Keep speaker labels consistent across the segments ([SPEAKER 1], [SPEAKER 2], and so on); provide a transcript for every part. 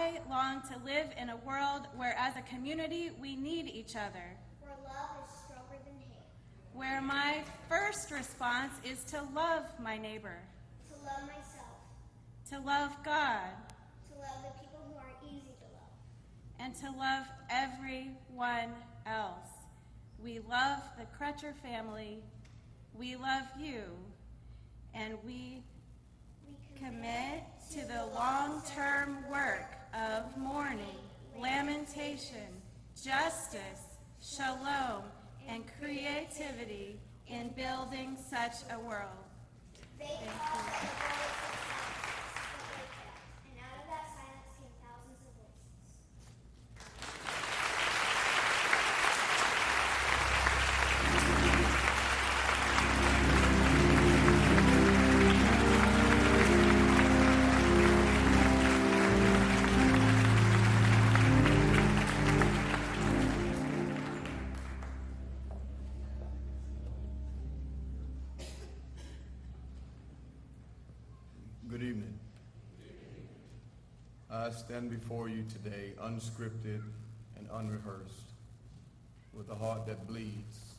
[SPEAKER 1] I long to live in a world where as a community we need each other.
[SPEAKER 2] Where love is stronger than hate.
[SPEAKER 1] Where my first response is to love my neighbor.
[SPEAKER 2] To love myself.
[SPEAKER 1] To love God.
[SPEAKER 2] To love the people who are easy to love.
[SPEAKER 1] And to love everyone else. We love the Crutcher family. We love you. And we commit to the long-term work of mourning, lamentation, justice, shalom, and creativity in building such a world.
[SPEAKER 2] Thank you. And out of that silence came thousands of voices.
[SPEAKER 3] Good evening. I stand before you today unscripted and unrehearsed, with a heart that bleeds,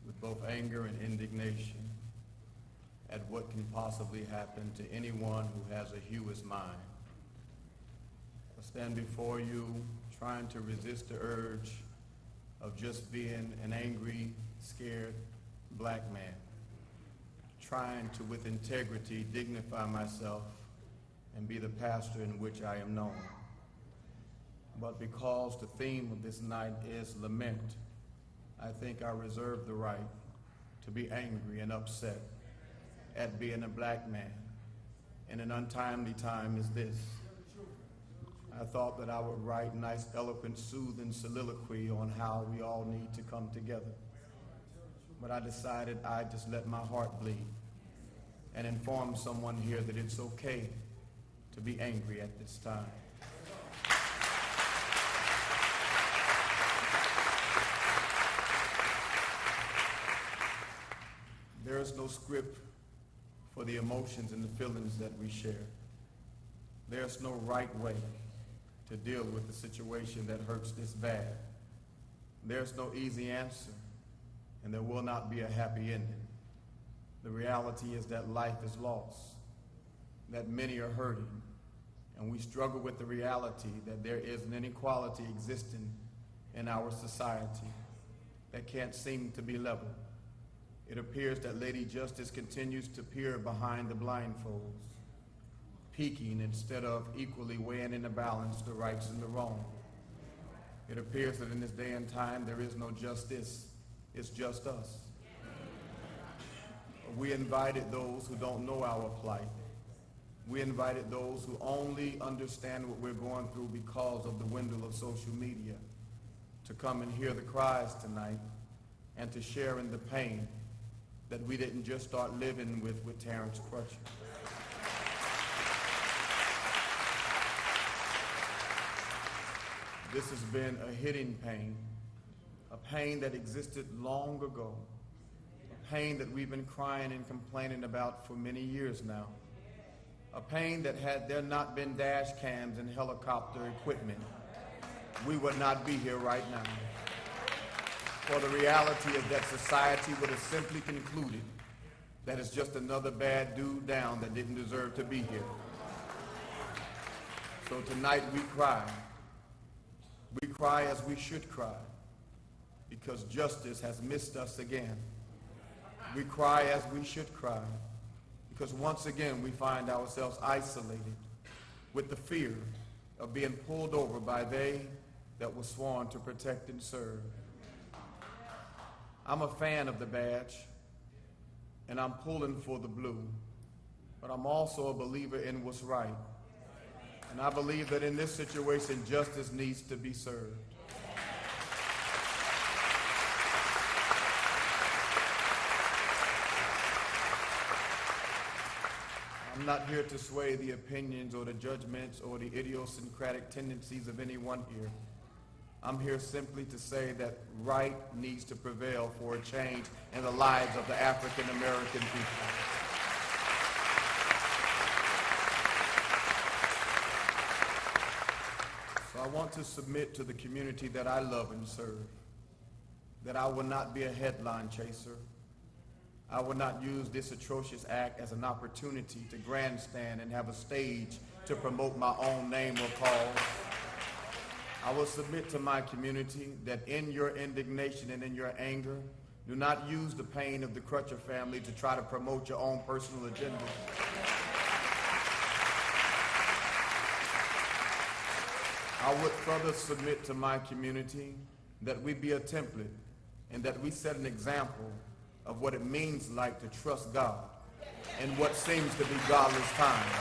[SPEAKER 3] with both anger and indignation at what can possibly happen to anyone who has a human mind. I stand before you trying to resist the urge of just being an angry, scared black man, trying to, with integrity, dignify myself and be the pastor in which I am known. But because the theme of this night is lament, I think I reserve the right to be angry and upset at being a black man in an untimely time as this. I thought that I would write nice, eloquent, soothing soliloquy on how we all need to come together. But I decided I'd just let my heart bleed and inform someone here that it's okay to be angry at this time. There is no script for the emotions and the feelings that we share. There's no right way to deal with the situation that hurts this bad. There's no easy answer, and there will not be a happy ending. The reality is that life is lost, that many are hurting, and we struggle with the reality that there is an inequality existing in our society that can't seem to be leveled. It appears that Lady Justice continues to peer behind the blindfolds, peeking instead of equally weighing in the balance the rights and the wrong. It appears that in this day and time there is no justice, it's just us. We invited those who don't know our plight. We invited those who only understand what we're going through because of the window of social media to come and hear the cries tonight and to share in the pain that we didn't just start living with Terence Crutcher. This has been a hidden pain, a pain that existed long ago, a pain that we've been crying and complaining about for many years now, a pain that had there not been dash cams and helicopter equipment, we would not be here right now. For the reality is that society would have simply concluded that it's just another bad dude down that didn't deserve to be here. So tonight we cry. We cry as we should cry, because justice has missed us again. We cry as we should cry, because once again we find ourselves isolated with the fear of being pulled over by they that were sworn to protect and serve. I'm a fan of the badge, and I'm pulling for the blue, but I'm also a believer in what's right. And I believe that in this situation, justice needs to be served. I'm not here to sway the opinions or the judgments or the idiosyncratic tendencies of anyone here. I'm here simply to say that right needs to prevail for a change in the lives of the African American people. I want to submit to the community that I love and serve that I will not be a headline chaser. I will not use this atrocious act as an opportunity to grandstand and have a stage to promote my own name or cause. I will submit to my community that in your indignation and in your anger, do not use the pain of the Crutcher family to try to promote your own personal agenda. I would further submit to my community that we be a template and that we set an example of what it means like to trust God in what seems to be godless times.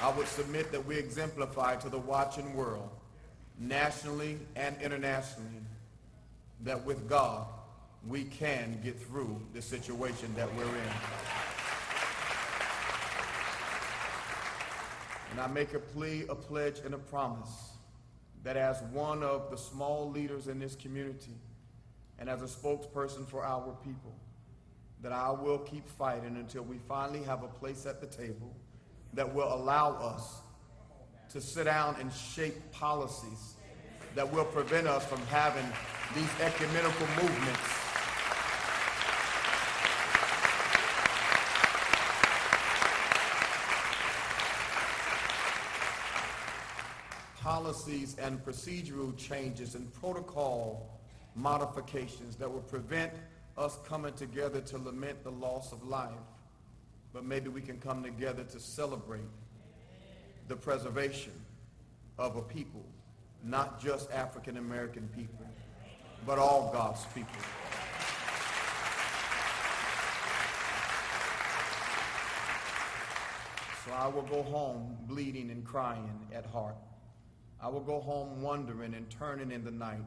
[SPEAKER 3] I would submit that we exemplify to the watching world, nationally and internationally, that with God, we can get through the situation that we're in. And I make a plea, a pledge, and a promise that as one of the small leaders in this community and as a spokesperson for our people, that I will keep fighting until we finally have a place at the table that will allow us to sit down and shape policies that will prevent us from having these ecumenical movements policies and procedural changes and protocol modifications that will prevent us coming together to lament the loss of life, but maybe we can come together to celebrate the preservation of a people, not just African American people, but all God's people. So I will go home bleeding and crying at heart. I will go home wondering and turning in the night,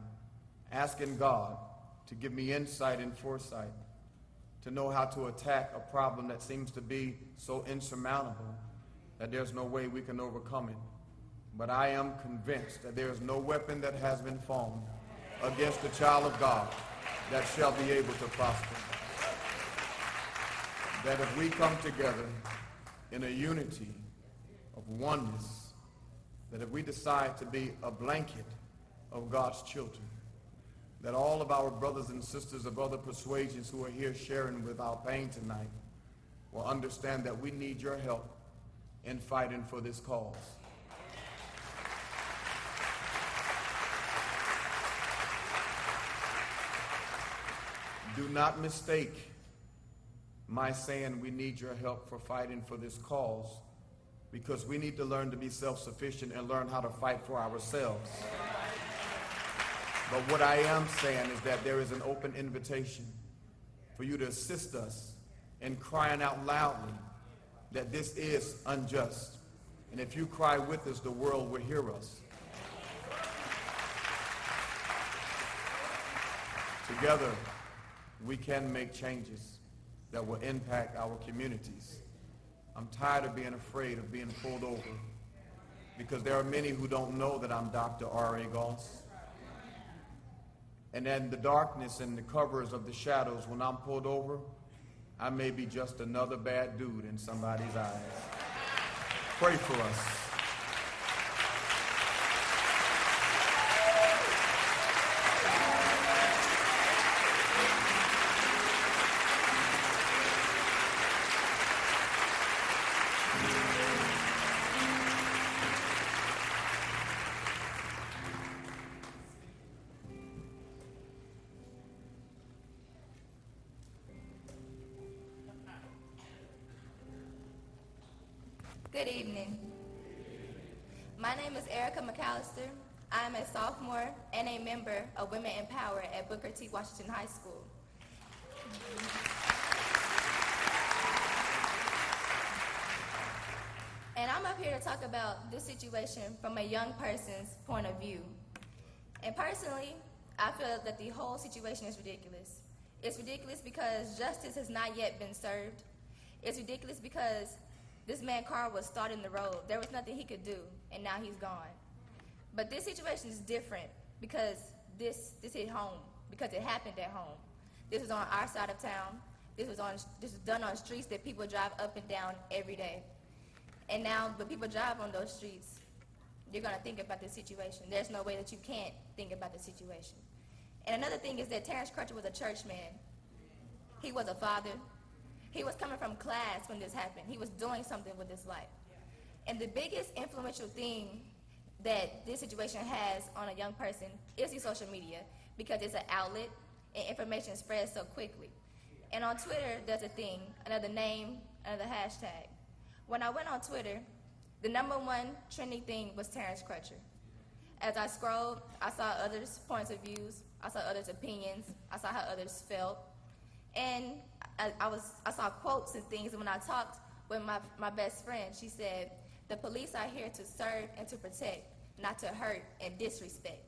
[SPEAKER 3] asking God to give me insight and foresight to know how to attack a problem that seems to be so insurmountable that there's no way we can overcome it. But I am convinced that there is no weapon that has been formed against the child of God that shall be able to prosper. That if we come together in a unity of oneness, that if we decide to be a blanket of God's children, that all of our brothers and sisters of other persuasions who are here sharing with our pain tonight will understand that we need your help in fighting for this cause. Do not mistake my saying we need your help for fighting for this cause, because we need to learn to be self-sufficient and learn how to fight for ourselves. But what I am saying is that there is an open invitation for you to assist us in crying out loudly that this is unjust. And if you cry with us, the world will hear us. Together, we can make changes that will impact our communities. I'm tired of being afraid of being pulled over because there are many who don't know that I'm Dr. R.A. Goss. And in the darkness and the covers of the shadows, when I'm pulled over, I may be just another bad dude in somebody's eyes. Pray for us.
[SPEAKER 4] Good evening. My name is Erica McAllister. I am a sophomore and a member of Women in Power at Booker T. Washington High School. And I'm up here to talk about this situation from a young person's point of view. And personally, I feel that the whole situation is ridiculous. It's ridiculous because justice has not yet been served. It's ridiculous because this man's car was started in the road. There was nothing he could do, and now he's gone. But this situation is different because this hit home, because it happened at home. This was on our side of town. This was done on streets that people drive up and down every day. And now the people drive on those streets, you're going to think about the situation. There's no way that you can't think about the situation. And another thing is that Terence Crutcher was a church man. He was a father. He was coming from class when this happened. He was doing something with his life. And the biggest influential thing that this situation has on a young person is the social media, because it's an outlet and information spreads so quickly. And on Twitter, there's a thing, another name, another hashtag. When I went on Twitter, the #1 trending thing was Terence Crutcher. As I scrolled, I saw others' points of views, I saw others' opinions, I saw how others felt, and I saw quotes and things. And when I talked with my best friend, she said, "The police are here to serve and to protect, not to hurt and disrespect."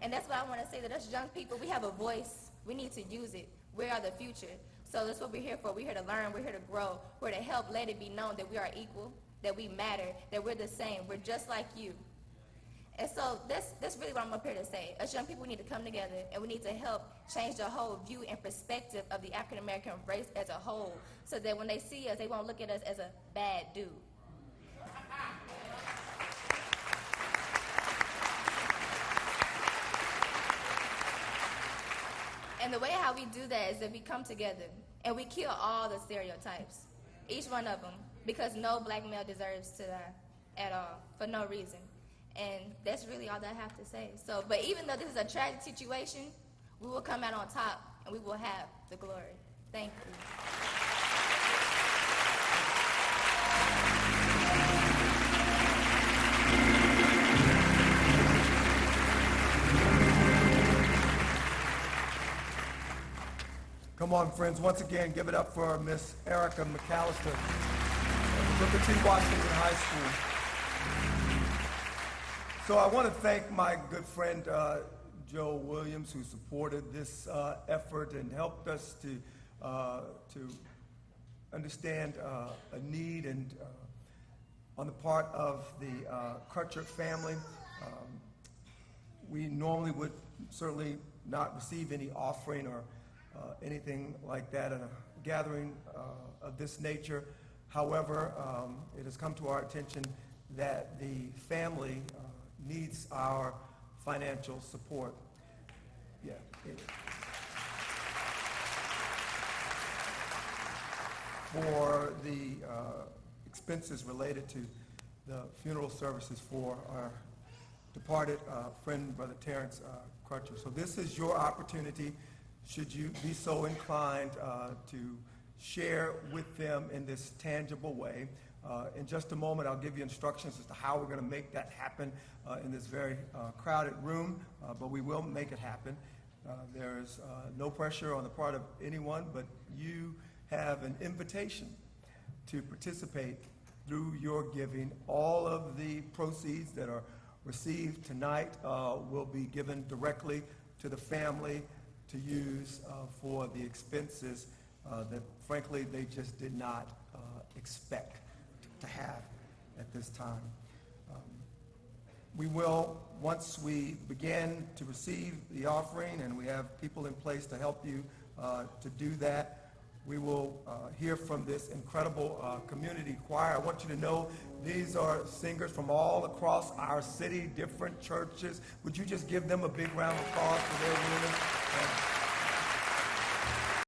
[SPEAKER 4] And that's what I want to say, that us young people, we have a voice. We need to use it. We are the future. So that's what we're here for. We're here to learn. We're here to grow. We're to help let it be known that we are equal, that we matter, that we're the same. We're just like you. And so that's really what I'm up here to say. Us young people, we need to come together, and we need to help change the whole view and perspective of the African American race as a whole, so that when they see us, they won't look at us as a bad dude. And the way how we do that is that we come together and we kill all the stereotypes, each one of them, because no black male deserves to die at all, for no reason. And that's really all that I have to say. So, but even though this is a tragic situation, we will come out on top and we will have the glory. Thank you.
[SPEAKER 3] Come on, friends, once again, give it up for Miss Erica McAllister of Booker T. Washington High School. So I want to thank my good friend Joe Williams, who supported this effort and helped us to understand a need and on the part of the Crutcher family. We normally would certainly not receive any offering or anything like that at a gathering of this nature. However, it has come to our attention that the family needs our financial support. Yeah. For the expenses related to the funeral services for our departed friend, Brother Terence Crutcher. So this is your opportunity, should you be so inclined, to share with them in this tangible way. In just a moment, I'll give you instructions as to how we're going to make that happen in this very crowded room, but we will make it happen. There is no pressure on the part of anyone, but you have an invitation to participate through your giving. All of the proceeds that are received tonight will be given directly to the family to use for the expenses that, frankly, they just did not expect to have at this time. We will, once we begin to receive the offering and we have people in place to help you to do that, we will hear from this incredible community choir. I want you to know these are singers from all across our city, different churches. Would you just give them a big round of applause for their willingness?